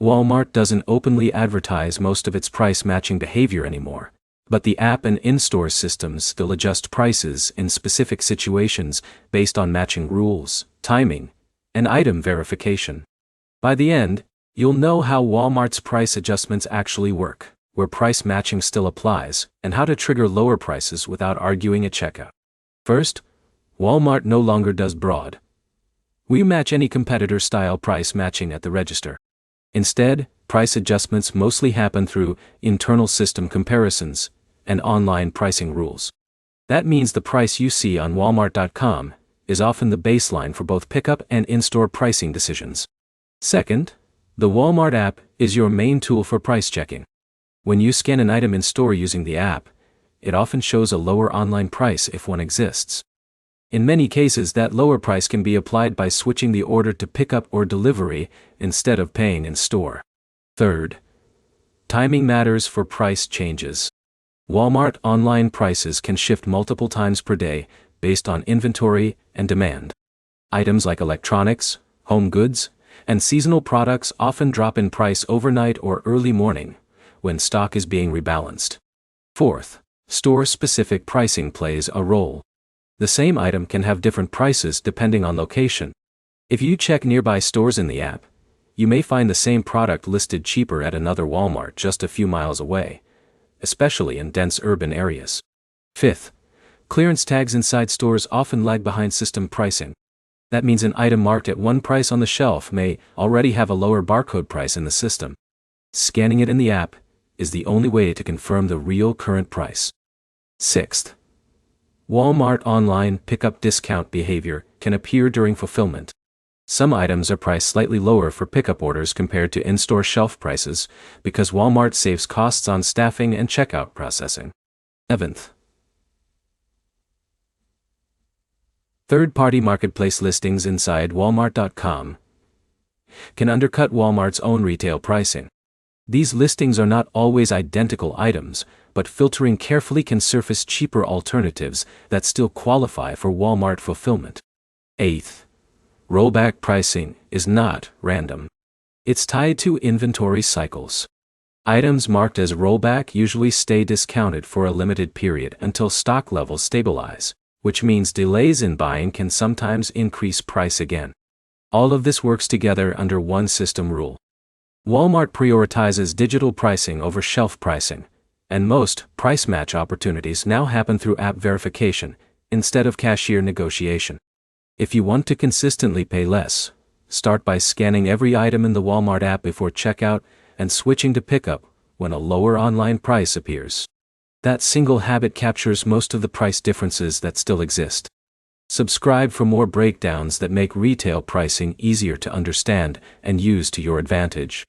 Walmart doesn't openly advertise most of its price-matching behavior anymore, but the app and in-store systems still adjust prices in specific situations based on matching rules, timing, and item verification. By the end, you'll know how Walmart's price adjustments actually work, where price matching still applies, and how to trigger lower prices without arguing at checkout. First, Walmart no longer does broad, "we match any competitor"-style price matching at the register. Instead, price adjustments mostly happen through internal system comparisons and online pricing rules. That means the price you see on Walmart.com is often the baseline for both pickup and in-store pricing decisions. Second, the Walmart app is your main tool for price checking. When you scan an item in store using the app, it often shows a lower online price if one exists. In many cases, that lower price can be applied by switching the order to pickup or delivery instead of paying in store. Third, timing matters for price changes. Walmart online prices can shift multiple times per day based on inventory and demand. Items like electronics, home goods, and seasonal products often drop in price overnight or early morning when stock is being rebalanced. Fourth, store-specific pricing plays a role. The same item can have different prices depending on location. If you check nearby stores in the app, you may find the same product listed cheaper at another Walmart just a few miles away, especially in dense urban areas. Fifth, clearance tags inside stores often lag behind system pricing. That means an item marked at one price on the shelf may already have a lower barcode price in the system. Scanning it in the app is the only way to confirm the real current price. Sixth, Walmart online pickup discount behavior can appear during fulfillment. Some items are priced slightly lower for pickup orders compared to in-store shelf prices because Walmart saves costs on staffing and checkout processing. Seventh, third-party marketplace listings inside Walmart.com can undercut Walmart's own retail pricing. These listings are not always identical items, but filtering carefully can surface cheaper alternatives that still qualify for Walmart fulfillment. Eighth, rollback pricing is not random. It's tied to inventory cycles. Items marked as rollback usually stay discounted for a limited period until stock levels stabilize, which means delays in buying can sometimes increase price again. All of this works together under one system rule. Walmart prioritizes digital pricing over shelf pricing, and most price match opportunities now happen through app verification instead of cashier negotiation. If you want to consistently pay less, start by scanning every item in the Walmart app before checkout and switching to pickup when a lower online price appears. That single habit captures most of the price differences that still exist. Subscribe for more breakdowns that make retail pricing easier to understand and use to your advantage.